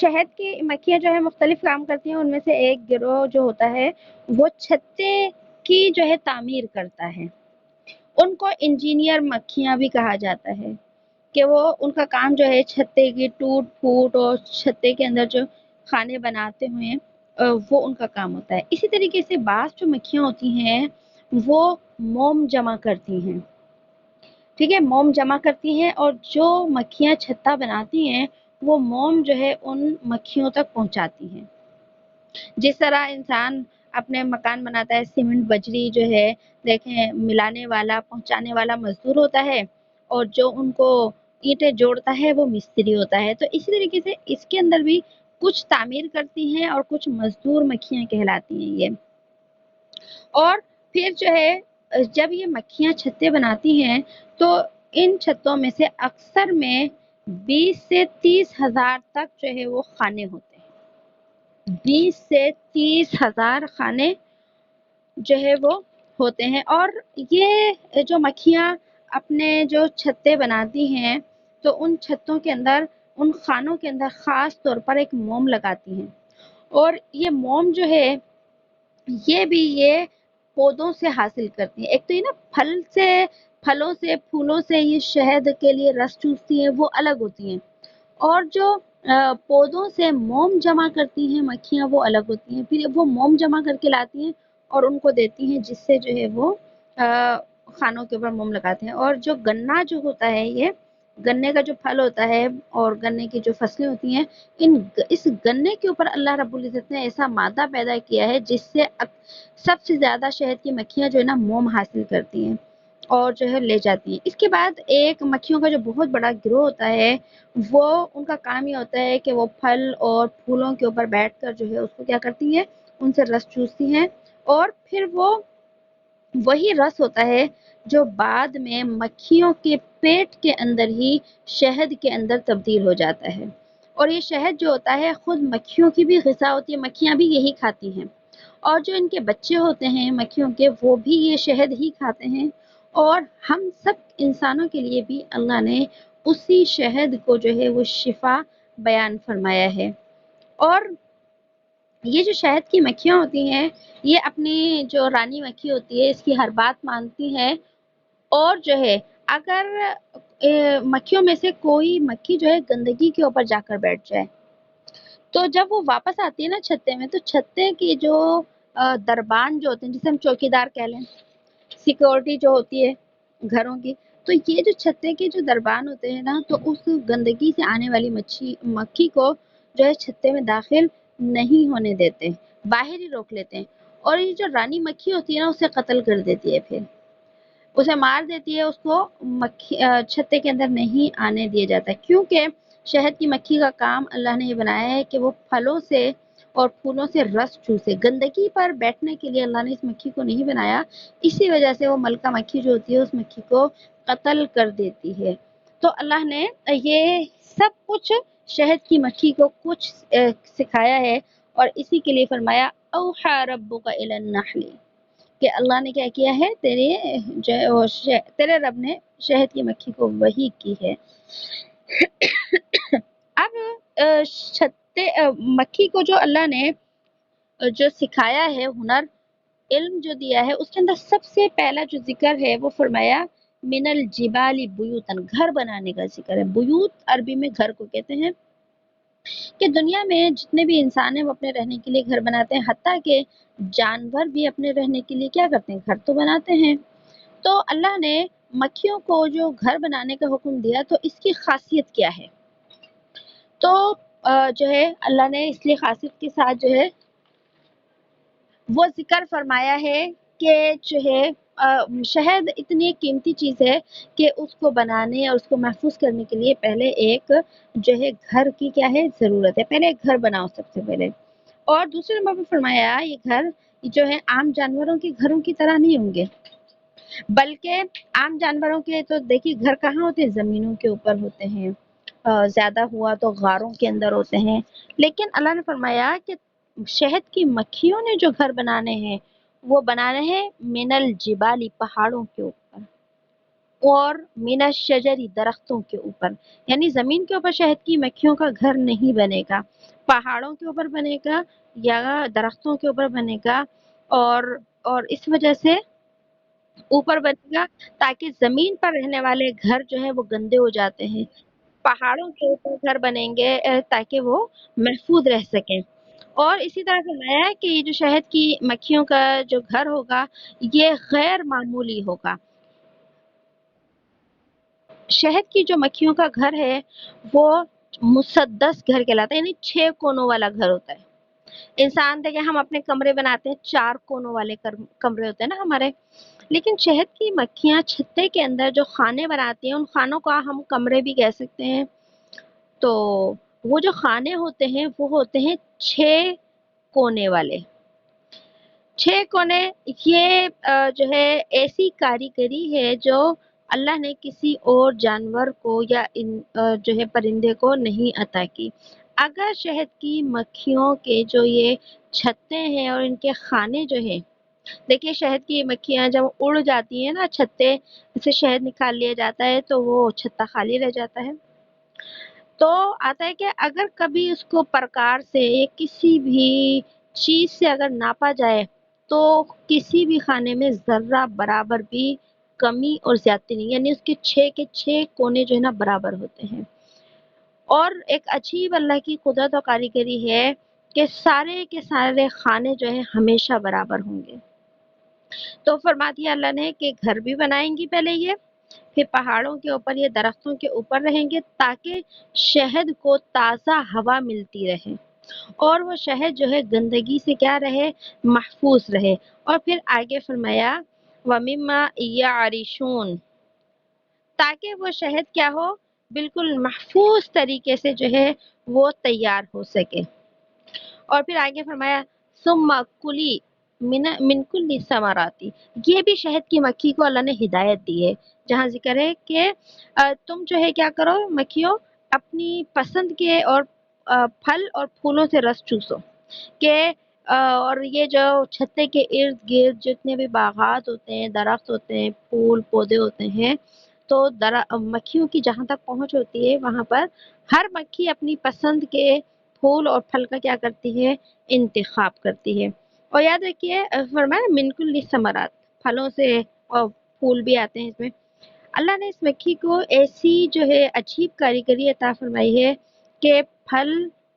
شہد کی مکھیاں جو ہے مختلف کام کرتی ہیں، ان میں سے ایک گروہ جو ہوتا ہے وہ چھتے کی جو ہے تعمیر کرتا ہے. ان کو انجینئر مکھیاں بھی کہا جاتا ہے کہ وہ ان کا کام جو ہے چھتے کی ٹوٹ پھوٹ اور چھتے کے اندر جو کھانے بناتے ہوئے وہ ان کا کام ہوتا ہے. اسی طریقے سے بعض جو مکھیاں ہوتی ہیں وہ موم جمع کرتی ہیں. ٹھیک ہے، موم جمع کرتی ہیں، اور جو مکھیاں چھتا بناتی ہیں وہ موم جو ہے ان مکھیوں تک پہنچاتی ہیں. جس طرح انسان اپنے مکان بناتا ہے، سیمنٹ بجری جو ہے دیکھیں ملانے والا پہنچانے والا مزدور ہوتا ہے، اور جو ان کو اینٹیں جوڑتا ہے وہ مستری ہوتا ہے. تو اسی طریقے سے اس کے اندر بھی کچھ تعمیر کرتی ہیں اور کچھ مزدور مکھیاں کہلاتی ہیں یہ. اور پھر جو ہے جب یہ مکھیاں چھتے بناتی ہیں تو ان چھتوں میں سے اکثر میں 20 سے 30 ہزار تک جو ہے وہ خانے ہوتے ہیں. 20 سے 30 ہزار خانے جو ہے وہ ہوتے ہیں. اور یہ جو مکھیاں اپنے جو چھتے بناتی ہیں تو ان چھتوں کے اندر ان خانوں کے اندر خاص طور پر ایک موم لگاتی ہیں. اور یہ موم جو ہے یہ بھی یہ پودوں سے حاصل کرتی ہیں. ایک تو یہ نا پھلوں سے پھولوں سے یہ شہد کے لیے رس چوستی ہیں، وہ الگ ہوتی ہیں. اور جو پودوں سے موم جمع کرتی ہیں مکھیاں وہ الگ ہوتی ہیں. پھر وہ موم جمع کر کے لاتی ہیں اور ان کو دیتی ہیں، جس سے جو ہے وہ خانوں کے اوپر موم لگاتے ہیں. اور جو گنا جو ہوتا ہے، یہ گنے کا جو پھل ہوتا ہے اور گنے کی جو فصلیں ہوتی ہیں، اس گنے کے اوپر اللہ رب العزت نے ایسا مادہ پیدا کیا ہے جس سے سب سے زیادہ شہد کی مکھیاں جو ہے نا موم حاصل کرتی ہیں اور جو ہے لے جاتی ہیں. اس کے بعد ایک مکھیوں کا جو بہت بڑا گروہ ہوتا ہے وہ ان کا کام یہ ہوتا ہے کہ وہ پھل اور پھولوں کے اوپر بیٹھ کر جو ہے اس کو کیا کرتی ہیں، ان سے رس چوستی ہیں. اور پھر وہ وہی رس ہوتا ہے جو بعد میں مکھیوں کے پیٹ کے اندر ہی شہد کے اندر تبدیل ہو جاتا ہے. اور یہ شہد جو ہوتا ہے خود مکھیوں کی بھی غذا ہوتی ہے، مکھیاں بھی یہی کھاتی ہیں. اور جو ان کے بچے ہوتے ہیں مکھیوں کے وہ بھی یہ شہد ہی کھاتے ہیں. اور ہم سب انسانوں کے لیے بھی اللہ نے اسی شہد کو جو ہے وہ شفا بیان فرمایا ہے. اور یہ جو شہد کی مکھیاں ہوتی ہیں یہ اپنی جو رانی مکھی ہوتی ہے اس کی ہر بات مانتی ہے. اور جو ہے اگر مکھیوں میں سے کوئی مکھی جو ہے گندگی کے اوپر جا کر بیٹھ جائے تو جب وہ واپس آتی ہے نا چھتے میں، تو چھتے کی جو دربان جو ہوتے ہیں، جسے ہم چوکیدار کہہ لیں، سیکورٹی جو ہوتی ہے گھروں کی، تو یہ جو چھتے کے جو دربان ہوتے ہیں نا تو اس گندگی سے آنے والی مکھی کو جو ہے چھتے میں داخل نہیں ہونے دیتے، باہر ہی روک لیتے ہیں. اور یہ جو رانی مکھی ہوتی ہے نا اسے قتل کر دیتی ہے، پھر اسے مار دیتی ہے. اس کو چھتے کے اندر نہیں آنے دیا جاتا ہے، کیونکہ شہد کی مکھی کا کام اللہ نے یہ بنایا ہے کہ وہ پھلوں سے اور پھولوں سے رس چوسے. گندگی پر بیٹھنے کے لیے اللہ نے اس مکھی کو نہیں بنایا، اسی وجہ سے وہ ملکہ مکھی جو ہوتی ہے اس مکھی کو قتل کر دیتی ہے. تو اللہ نے یہ سب کچھ شہد کی مکھی کو کچھ سکھایا ہے، اور اسی کے لیے فرمایا اوحى ربک الی النحل، کہ اللہ نے کیا کیا ہے، تیرے رب نے شہد کی مکھی کو وحی کی ہے. اب مکھی کو جو اللہ نے جو سکھایا ہے ہنر، علم جو دیا ہے، اس کے اندر سب سے پہلا جو ذکر ہے وہ فرمایا من الجبال بیوتن، گھر بنانے کا ذکر ہے. بیوت عربی میں گھر کو کہتے ہیں. کہ دنیا میں جتنے بھی انسان ہیں وہ اپنے رہنے کے لیے گھر بناتے ہیں، حتیٰ کہ جانور بھی اپنے رہنے کے لیے کیا کرتے ہیں، گھر تو بناتے ہیں. تو اللہ نے مکھیوں کو جو گھر بنانے کا حکم دیا تو اس کی خاصیت کیا ہے، تو جو ہے اللہ نے اس لیے خاصیت کے ساتھ جو ہے وہ ذکر فرمایا ہے کہ جو ہے شہد اتنی قیمتی چیز ہے کہ اس کو بنانے اور اس کو محفوظ کرنے کے لیے پہلے ایک جو ہے گھر کی کیا ہے ضرورت ہے، پہلے ایک گھر بناؤ سب سے پہلے. اور دوسرے نمبر پہ فرمایا یہ گھر جو ہے عام جانوروں کے گھروں کی طرح نہیں ہوں گے، بلکہ عام جانوروں کے تو دیکھیے گھر کہاں ہوتے ہیں، زمینوں کے اوپر ہوتے ہیں، زیادہ ہوا تو غاروں کے اندر ہوتے ہیں. لیکن اللہ نے فرمایا کہ شہد کی مکھیوں نے جو گھر بنانے ہیں وہ بنانے ہیں من الجبال، پہاڑوں کے اوپر. اور من الشجری درختوں کے اوپر، یعنی زمین کے اوپر شہد کی مکھیوں کا گھر نہیں بنے گا، پہاڑوں کے اوپر بنے گا یا درختوں کے اوپر بنے گا، اور اس وجہ سے اوپر بنے گا تاکہ زمین پر رہنے والے گھر جو ہے وہ گندے ہو جاتے ہیں، پہاڑوں کے اوپر گھر بنیں گے تاکہ وہ محفوظ رہ سکیں۔ اور اسی طرح فرمایا ہے کہ یہ جو شہد کی مکھیوں کا جو گھر ہوگا یہ غیر معمولی ہوگا۔ شہد کی جو مکھیوں کا گھر ہے وہ مسدس گھر کہلاتا ہے، یعنی 6 کونوں والا گھر ہوتا ہے۔ انسان دیکھیں ہم اپنے کمرے بناتے ہیں، 4 کونوں والے کمرے ہوتے ہیں نا ہمارے، لیکن شہد کی مکھیاں چھتے کے اندر جو خانے بناتی ہیں ان خانوں کا ہم کمرے بھی کہہ سکتے ہیں۔ تو وہ جو خانے ہوتے ہیں وہ ہوتے ہیں 6 کونے والے۔ 6 کونے یہ جو ہے ایسی کاریگری ہے جو اللہ نے کسی اور جانور کو یا جو ہے پرندے کو نہیں عطا کی۔ اگر شہد کی مکھیوں کے جو یہ چھتے ہیں اور ان کے خانے جو ہیں، دیکھیے شہد کی مکھیاں جب اڑ جاتی ہیں نا چھتے سے شہد نکال لیا جاتا ہے تو وہ چھتا خالی رہ جاتا ہے۔ تو آتا ہے کہ اگر کبھی اس کو پرکار سے کسی بھی چیز سے اگر ناپا جائے تو کسی بھی خانے میں ذرہ برابر بھی کمی اور زیادتی نہیں، یعنی اس کے 6 کے 6 کونے جو ہے نا برابر ہوتے ہیں۔ اور ایک عجیب اللہ کی قدرت اور کاریگری ہے کہ سارے کے سارے خانے جو ہیں ہمیشہ برابر ہوں گے۔ تو فرما دیا اللہ نے کہ گھر بھی بنائیں گی پہلے یہ، پھر پہاڑوں کے اوپر یہ درختوں کے اوپر رہیں گے تاکہ شہد کو تازہ ہوا ملتی رہے، اور وہ شہد جو ہے گندگی سے کیا رہے، محفوظ رہے۔ اور پھر آگے فرمایا وَمِمَّا يَعْرِشُونَ، تاکہ وہ شہد کیا ہو، بالکل محفوظ طریقے سے جو ہے وہ تیار ہو سکے۔ اور پھر آگے فرمایا ثم کلی من کل ثمراتی، یہ بھی شہد کی مکھی کو اللہ نے ہدایت دی ہے، جہاں ذکر ہے کہ تم جو ہے کیا کرو مکھیوں، اپنی پسند کے اور پھل اور پھولوں سے رس چوسو، کہ اور یہ جو چھتے کے ارد گرد جتنے بھی باغات ہوتے ہیں، درخت ہوتے ہیں، پھول پودے ہوتے ہیں، تو مکھیوں کی جہاں تک پہنچ ہوتی ہے وہاں پر ہر مکھی اپنی پسند کے پھول اور پھل کا کیا کرتی ہے، انتخاب کرتی ہے۔ اور یاد رکھیے فرمایا من کل ثمرات، پھلوں سے اور پھول بھی آتے ہیں اس میں۔ اللہ نے اس مکھی کو ایسی جو ہے عجیب کاریگری عطا فرمائی ہے کہ پھل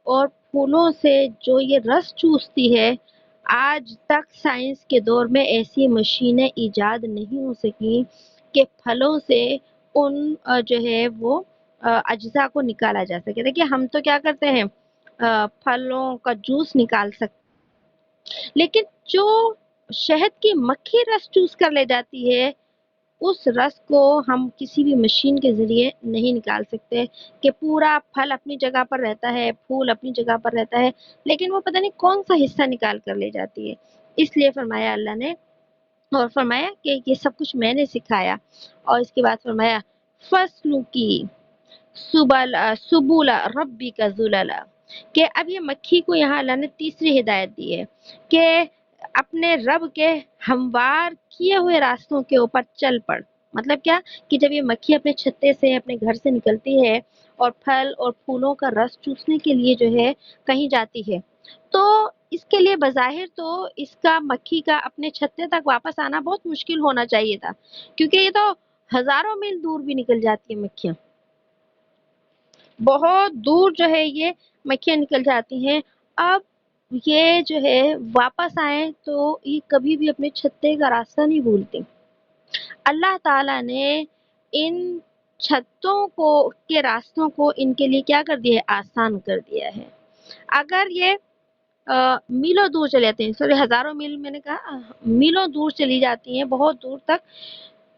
اور پھولوں سے جو یہ رس چوستی ہے، آج تک سائنس کے دور میں ایسی مشینیں ایجاد نہیں ہو سکی کہ پھلوں سے ان جو ہے وہ اجزاء کو نکالا جا سکے۔ دیکھیے ہم تو کیا کرتے ہیں، پھلوں کا جوس نکال سکتے، لیکن جو شہد کی مکھی رس چوس کر لے جاتی ہے اس رس کو ہم کسی بھی مشین کے ذریعے نہیں نکال سکتے، کہ پورا پھل اپنی جگہ پر رہتا ہے، پھول اپنی جگہ پر رہتا ہے، لیکن وہ پتہ نہیں کون سا حصہ نکال کر لے جاتی ہے۔ اس لیے فرمایا اللہ نے، اور فرمایا کہ یہ سب کچھ میں نے سکھایا، اور اس کے بعد فرمایا فصلوں کی سبول ربی کا ذللا، کہ اب یہ مکھی کو یہاں اللہ نے تیسری ہدایت دی ہے کہ اپنے رب کے ہموار کیے ہوئے راستوں کے اوپر چل پڑ۔ مطلب کیا، کہ جب یہ مکھی اپنے چھتے سے اپنے گھر سے نکلتی ہے اور پھل اور پھولوں کا رس چوسنے کے لیے جو ہے کہیں جاتی ہے، تو اس کے لیے بظاہر تو اس کا مکھی کا اپنے چھتے تک واپس آنا بہت مشکل ہونا چاہیے تھا، کیونکہ یہ تو ہزاروں میل دور بھی نکل جاتی ہیں مکھیاں، بہت دور جو ہے یہ مکھیاں نکل جاتی ہیں۔ اب یہ جو ہے واپس آئیں تو یہ کبھی بھی اپنے چھتے کا راستہ نہیں بھولتی۔ اللہ تعالیٰ نے ان چھتوں کو کے راستوں کو ان کے لیے کیا کر دیا ہے، آسان کر دیا ہے۔ اگر یہ میلوں دور چلے جاتے ہیں، سوری ہزاروں میل میں نے کہا، میلوں دور چلی جاتی ہیں بہت دور تک،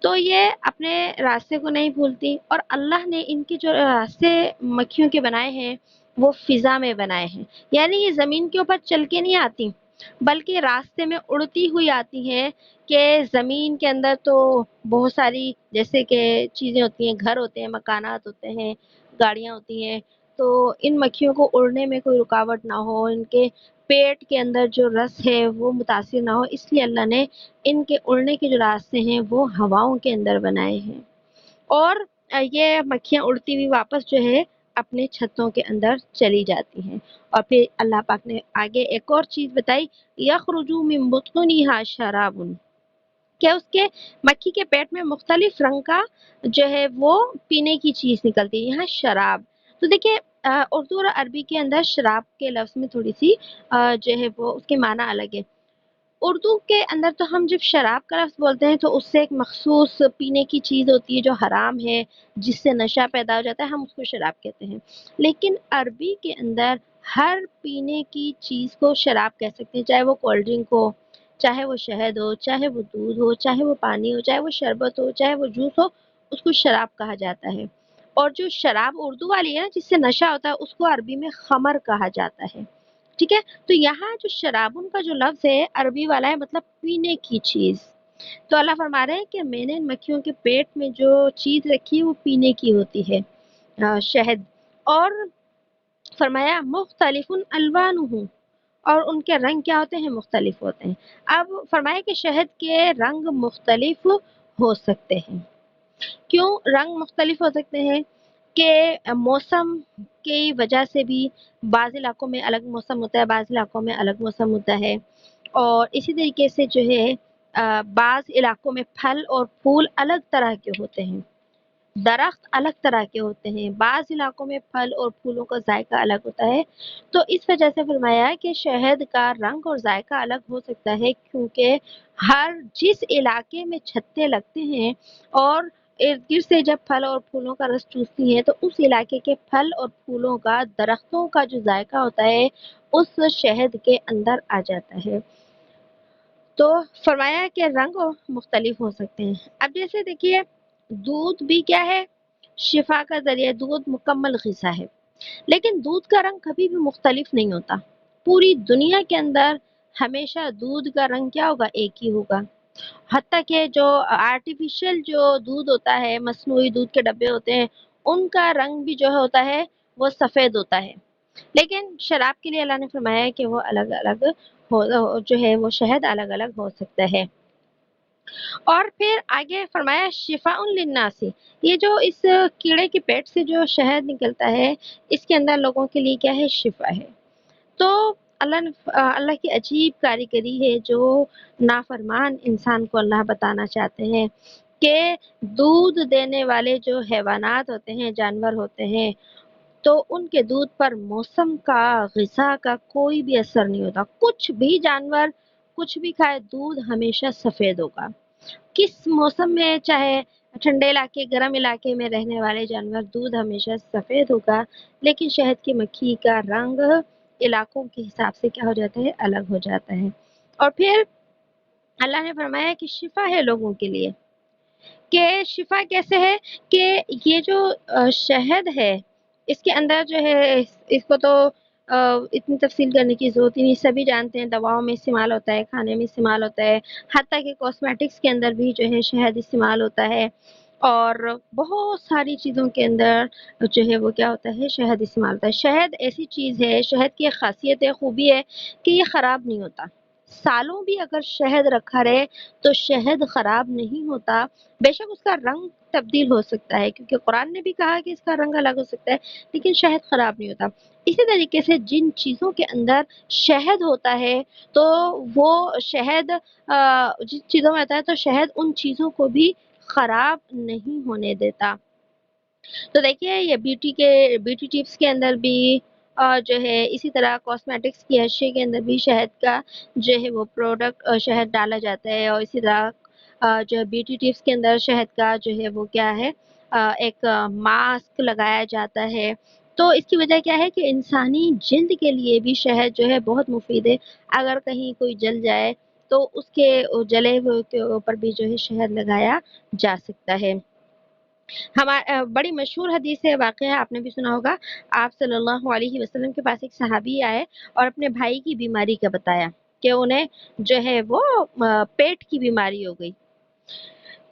تو یہ اپنے راستے کو نہیں بھولتی۔ اور اللہ نے ان کے جو راستے مکھیوں کے بنائے ہیں وہ فضا میں بنائے ہیں، یعنی یہ زمین کے اوپر چل کے نہیں آتی بلکہ راستے میں اڑتی ہوئی آتی ہیں، کہ زمین کے اندر تو بہت ساری جیسے کہ چیزیں ہوتی ہیں، گھر ہوتے ہیں، مکانات ہوتے ہیں، گاڑیاں ہوتی ہیں، تو ان مکھیوں کو اڑنے میں کوئی رکاوٹ نہ ہو، ان کے پیٹ کے اندر جو رس ہے وہ متاثر نہ ہو، اس لیے اللہ نے ان کے اڑنے کے جو راستے ہیں وہ ہواؤں کے اندر بنائے ہیں۔ اور یہ مکھیاں اڑتی ہوئی واپس جو ہے اپنے چھتوں کے اندر چلی جاتی ہیں۔ اور پھر اللہ پاک نے آگے ایک اور چیز بتائی، یخرج من بطونها شراب، کہ اس کے مکھی کے پیٹ میں مختلف رنگ کا جو ہے وہ پینے کی چیز نکلتی ہے، یہاں شراب۔ تو دیکھیے اردو اور عربی کے اندر شراب کے لفظ میں تھوڑی سی جو ہے وہ اس کے معنی الگ ہے۔ اردو کے اندر تو ہم جب شراب کا لفظ بولتے ہیں تو اس سے ایک مخصوص پینے کی چیز ہوتی ہے جو حرام ہے، جس سے نشہ پیدا ہو جاتا ہے، ہم اس کو شراب کہتے ہیں۔ لیکن عربی کے اندر ہر پینے کی چیز کو شراب کہہ سکتے ہیں، چاہے وہ کولڈ ڈرنک ہو، چاہے وہ شہد ہو، چاہے وہ دودھ ہو، چاہے وہ پانی ہو، چاہے وہ شربت ہو، چاہے وہ جوس ہو، اس کو شراب کہا جاتا ہے۔ اور جو شراب اردو والی ہے نا جس سے نشہ ہوتا ہے، اس کو عربی میں خمر کہا جاتا ہے، ٹھیک ہے؟ تو یہاں جو شرابن کا جو لفظ ہے عربی والا ہے، مطلب پینے کی چیز۔ تو اللہ فرما رہے ہیں کہ میں نے ان مکھیوں کے پیٹ میں جو چیز رکھی ہے وہ پینے کی ہوتی ہے، شہد۔ اور فرمایا مختلف الوانہ، اور ان کے رنگ کیا ہوتے ہیں؟ مختلف ہوتے ہیں۔ اب فرمایا کہ شہد کے رنگ مختلف ہو سکتے ہیں۔ کیوں رنگ مختلف ہو سکتے ہیں؟ کہ موسم کی وجہ سے بھی بعض علاقوں میں الگ موسم ہوتا ہے، بعض علاقوں میں الگ موسم ہوتا ہے۔ اور اسی طریقے سے جو ہے بعض علاقوں میں پھل اور پھول الگ طرح کے ہوتے ہیں، درخت الگ طرح کے ہوتے ہیں، بعض علاقوں میں پھل اور پھولوں کا ذائقہ الگ ہوتا ہے۔ تو اس وجہ سے فرمایا کہ شہد کا رنگ اور ذائقہ الگ ہو سکتا ہے، کیونکہ جس علاقے میں چھتے لگتے ہیں اور ارد گرد سے جب پھل اور پھولوں کا رس چوستی ہیں تو اس علاقے کے پھل اور پھولوں کا، درختوں کا جو ذائقہ ہوتا ہے اس شہد کے اندر آ جاتا ہے۔ تو فرمایا کہ رنگ مختلف ہو سکتے ہیں۔ اب جیسے دیکھیے دودھ بھی کیا ہے؟ شفا کا ذریعہ، دودھ مکمل غذا ہے، لیکن دودھ کا رنگ کبھی بھی مختلف نہیں ہوتا۔ پوری دنیا کے اندر ہمیشہ دودھ کا رنگ کیا ہوگا؟ ایک ہی ہوگا۔ حتیٰ کہ جو آرٹیفیشل جو دودھ ہوتا ہے، مصنوعی دودھ کے ڈبے ہوتے ہیں، ان کا رنگ بھی جو ہوتا ہے وہ سفید ہوتا ہے، لیکن شراب کے لیے اللہ نے فرمایا ہے کہ وہ الگ الگ جو ہے وہ شہد الگ الگ ہو سکتا ہے۔ اور پھر آگے فرمایا شفاء للناس، یہ جو اس کیڑے کے پیٹ سے جو شہد نکلتا ہے اس کے اندر لوگوں کے لیے کیا ہے؟ شفا ہے۔ تو اللہ کی عجیب کاریگری ہے جو نافرمان انسان کو اللہ بتانا چاہتے ہیں کہ دودھ دینے والے جو حیوانات ہوتے ہیں، جانور ہوتے ہیں، تو ان کے دودھ پر موسم کا، غذا کا کوئی بھی اثر نہیں ہوتا۔ کچھ بھی جانور کچھ بھی کھائے، دودھ ہمیشہ سفید ہوگا۔ کس موسم میں، چاہے ٹھنڈے علاقے، گرم علاقے میں رہنے والے جانور، دودھ ہمیشہ سفید ہوگا، لیکن شہد کی مکھی کا رنگ علاقوں کے حساب سے کیا ہو جاتا ہے؟ الگ ہو جاتا ہے۔ اور پھر اللہ نے فرمایا کہ شفا ہے لوگوں کے لیے، کہ شفا کیسے ہے؟ کہ یہ جو شہد ہے اس کے اندر جو ہے اس کو تو اتنی تفصیل کرنے کی ضرورت ہی نہیں، سبھی جانتے ہیں دواؤں میں استعمال ہوتا ہے، کھانے میں استعمال ہوتا ہے، حتیٰ کہ کاسمیٹکس کے اندر بھی جو ہے شہد استعمال ہوتا ہے، اور بہت ساری چیزوں کے اندر جو ہے وہ کیا ہوتا ہے؟ شہد استعمال ہوتا ہے۔ شہد ایسی چیز ہے، شہد کی ایک خاصیت ہے، خوبی ہے کہ یہ خراب نہیں ہوتا۔ سالوں بھی اگر شہد رکھا رہے تو شہد خراب نہیں ہوتا، بے شک اس کا رنگ تبدیل ہو سکتا ہے، کیونکہ قرآن نے بھی کہا کہ اس کا رنگ الگ ہو سکتا ہے، لیکن شہد خراب نہیں ہوتا۔ اسی طریقے سے جن چیزوں کے اندر شہد ہوتا ہے تو وہ شہد جن چیزوں میں آتا ہے تو شہد ان چیزوں کو بھی خراب نہیں ہونے دیتا۔ تو دیکھیے یہ بیوٹی ٹپس کے اندر بھی اور جو ہے اسی طرح کاسمیٹکس کی اشیاء کے اندر بھی شہد کا جو ہے وہ پروڈکٹ شہد ڈالا جاتا ہے، اور اسی طرح جو بیوٹی ٹپس کے اندر شہد کا جو ہے وہ کیا ہے؟ ایک ماسک لگایا جاتا ہے۔ تو اس کی وجہ کیا ہے کہ انسانی جلد کے لیے بھی شہد جو ہے بہت مفید ہے۔ اگر کہیں کوئی جل جائے تو اس کے جلے ہوئے کے اوپر بھی جو ہے شہد لگایا جا سکتا ہے۔ بڑی مشہور حدیث ہے، واقعہ آپ نے بھی سنا ہوگا، آپ صلی اللہ علیہ وسلم کے پاس ایک صحابی آئے اور اپنے بھائی کی بیماری کا بتایا کہ انہیں جو ہے وہ پیٹ کی بیماری ہو گئی،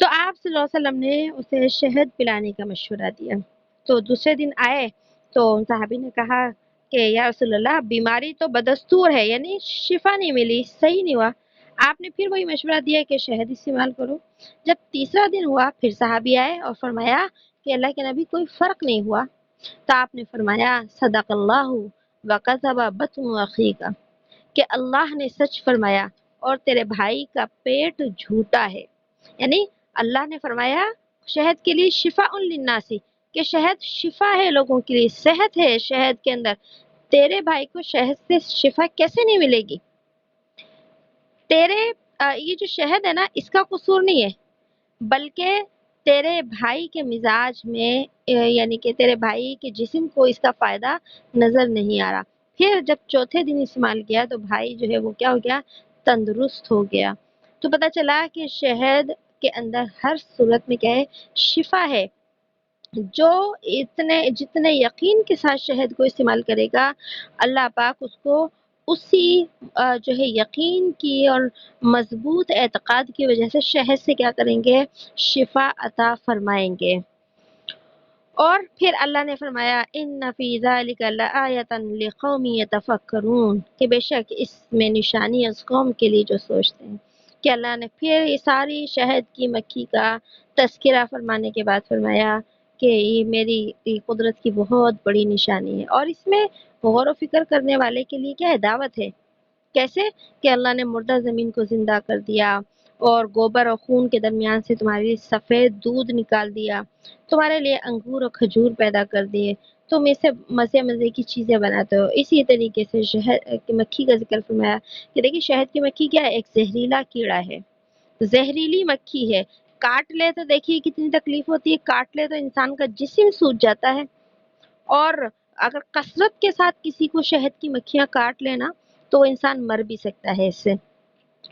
تو آپ صلی اللہ علیہ وسلم نے اسے شہد پلانے کا مشورہ دیا۔ تو دوسرے دن آئے تو صحابی نے کہا کہ یا رسول اللہ بیماری تو بدستور ہے، یعنی شفا نہیں ملی، صحیح نہیں ہوا، آپ نے پھر وہی مشورہ دیا کہ شہد استعمال کرو۔ جب تیسرا دن ہوا پھر صحابی آئے اور فرمایا کہ اللہ کے نبی کوئی فرق نہیں ہوا، تو آپ نے فرمایا صدق اللہ وکذب بطن اخیک، کہ اللہ نے سچ فرمایا اور تیرے بھائی کا پیٹ جھوٹا ہے۔ یعنی اللہ نے فرمایا شہد کے لیے شفاء للناس، کہ شہد شفا ہے لوگوں کے لیے، صحت ہے شہد کے اندر، تیرے بھائی کو شہد سے شفا کیسے نہیں ملے گی؟ تیرے یہ جو شہد ہے نا اس کا قصور نہیں ہے، بلکہ تیرے بھائی کے مزاج میں یعنی کہ تیرے بھائی کے جسم کو اس کا فائدہ نظر نہیں آ رہا۔ پھر جب چوتھے دن استعمال کیا تو بھائی جو ہے وہ کیا ہو گیا؟ تندرست ہو گیا۔ تو پتہ چلا کہ شہد کے اندر ہر صورت میں کیا ہے؟ شفا ہے۔ جو جتنے یقین کے ساتھ شہد کو استعمال کرے گا، اللہ پاک اس کو اسی جو ہے یقین کی اور مضبوط اعتقاد کی وجہ سے شہد سے کیا کریں گے؟ شفا عطا فرمائیں گے۔ اور پھر اللہ نے فرمایا ان فی ذلک لآیۃ لقوم یتفکرون، کہ بے شک اس میں نشانی ہے اس قوم کے لیے جو سوچتے ہیں۔ کہ اللہ نے پھر یہ ساری شہد کی مکھی کا تذکرہ فرمانے کے بعد فرمایا کہ یہ میری قدرت کی بہت بڑی نشانی ہے، اور اس میں غور و فکر کرنے والے کے لیے کیا ہے؟ دعوت ہے۔ کیسے؟ کہ اللہ نے مردہ زمین کو زندہ کر دیا اور گوبر اور خون کے درمیان سے تمہارے لیے سفید دودھ نکال دیا، تمہارے لیے انگور اور کھجور پیدا کر دیے، تم اسے مزے مزے کی چیزیں بناتے ہو۔ اسی طریقے سے شہد کی مکھی کا ذکر فرمایا کہ دیکھیے شہد کی مکھی کیا ہے؟ ایک زہریلا کیڑا ہے، زہریلی مکھی ہے، کاٹ لے تو دیکھیے کتنی تکلیف ہوتی ہے، کاٹ لے تو انسان کا جسم سوج جاتا ہے، اور اگر کثرت کے ساتھ کسی کو شہد کی مکھیاں کاٹ لینا تو انسان مر بھی سکتا ہے اس سے۔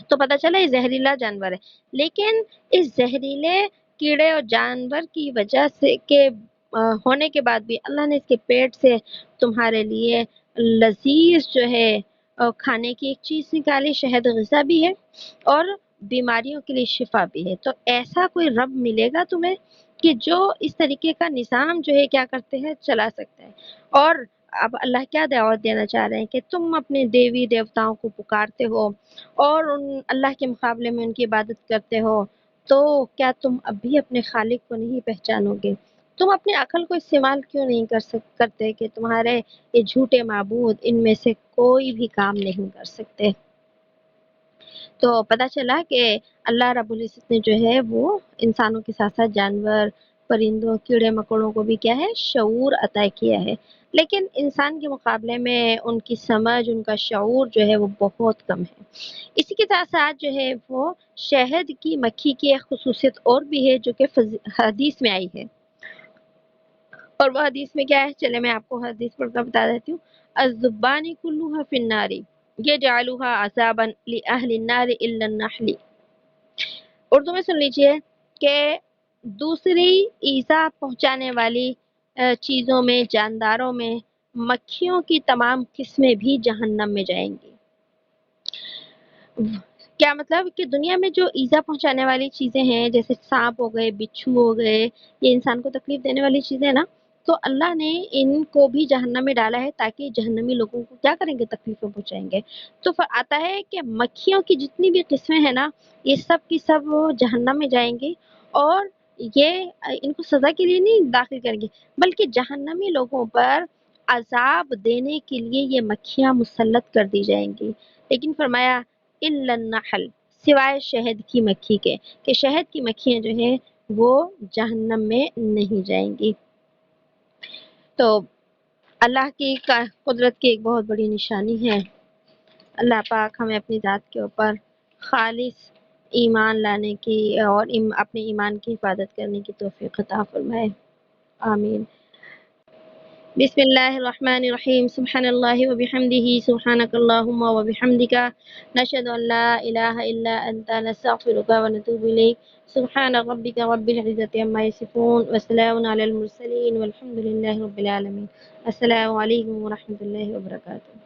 تو پتہ چلا یہ زہریلا جانور ہے، لیکن اس زہریلے کیڑے اور جانور کی وجہ سے کے ہونے کے بعد بھی اللہ نے اس کے پیٹ سے تمہارے لیے لذیذ جو ہے کھانے کی ایک چیز نکالی، شہد غذا بھی ہے اور بیماریوں کے لیے شفا بھی ہے۔ تو ایسا کوئی رب ملے گا تمہیں کہ جو اس طریقے کا نظام جو ہے کیا کرتے ہیں؟ چلا سکتا ہے۔ اور اب اللہ کیا دعوت دینا چاہ رہے ہیں کہ تم اپنے دیوی دیوتاؤں کو پکارتے ہو اور اللہ کے مقابلے میں ان کی عبادت کرتے ہو، تو کیا تم اب بھی اپنے خالق کو نہیں پہچانو گے؟ تم اپنی عقل کو استعمال کیوں نہیں کرتے کہ تمہارے یہ جھوٹے معبود ان میں سے کوئی بھی کام نہیں کر سکتے؟ تو پتہ چلا کہ اللہ رب العزت نے جو ہے وہ انسانوں کے ساتھ ساتھ جانور، پرندوں، کیڑے مکوڑوں کو بھی کیا ہے؟ شعور عطا کیا ہے، لیکن انسان کے مقابلے میں ان کی سمجھ، ان کا شعور جو ہے وہ بہت کم ہے۔ اسی کے ساتھ ساتھ جو ہے وہ شہد کی مکھی کی ایک خصوصیت اور بھی ہے جو کہ حدیث میں آئی ہے، اور وہ حدیث میں کیا ہے؟ چلے میں آپ کو حدیث پڑھ کر بتا دیتی ہوں۔ الزبانی کلوہا فی النار یجعلوہا عذابا لأہل النار الا النحل۔ اردو میں سن لیجئے کہ دوسری ایذا پہنچانے والی چیزوں میں، جانداروں میں، مکھیوں کی تمام قسمیں بھی جہنم میں جائیں گی۔ کیا مطلب کہ دنیا میں جو ایذا پہنچانے والی چیزیں ہیں جیسے سانپ ہو گئے، بچھو ہو گئے، یہ انسان کو تکلیف دینے والی چیزیں نا، تو اللہ نے ان کو بھی جہنم میں ڈالا ہے تاکہ جہنمی لوگوں کو کیا کریں گے؟ تکلیفیں پہنچائیں گے۔ تو آتا ہے کہ مکھیوں کی جتنی بھی قسمیں ہیں نا، یہ سب کی سب جہنم میں جائیں گی، اور یہ ان کو سزا کے لیے نہیں داخل کریں گے، بلکہ جہنمی لوگوں پر عذاب دینے کے لیے یہ مکھیاں مسلط کر دی جائیں گی۔ لیکن فرمایا الا النحل، سوائے شہد کی مکھی کے، کہ شہد کی مکھیاں جو ہیں وہ جہنم میں نہیں جائیں گی۔ تو اللہ کی قدرت کی ایک بہت بڑی نشانی ہے۔ اللہ پاک ہمیں اپنی ذات کے اوپر خالص ایمان لانے کی اور اپنے ایمان کی حفاظت کرنے کی توفیق عطا فرمائے، آمین۔ بسم اللہ الرحمن الرحیم، سبحان اللہ وبحمدہ، سبحانک اللہم وبحمدک، نشہد ان لا الہ الا انت، نستغفرک ونتوب الیک، سبحان ربک رب العزت عما یصفون، وسلام علی المرسلین، والحمد للہ رب العالمین۔ السلام علیکم ورحمۃ اللہ وبرکاتہ۔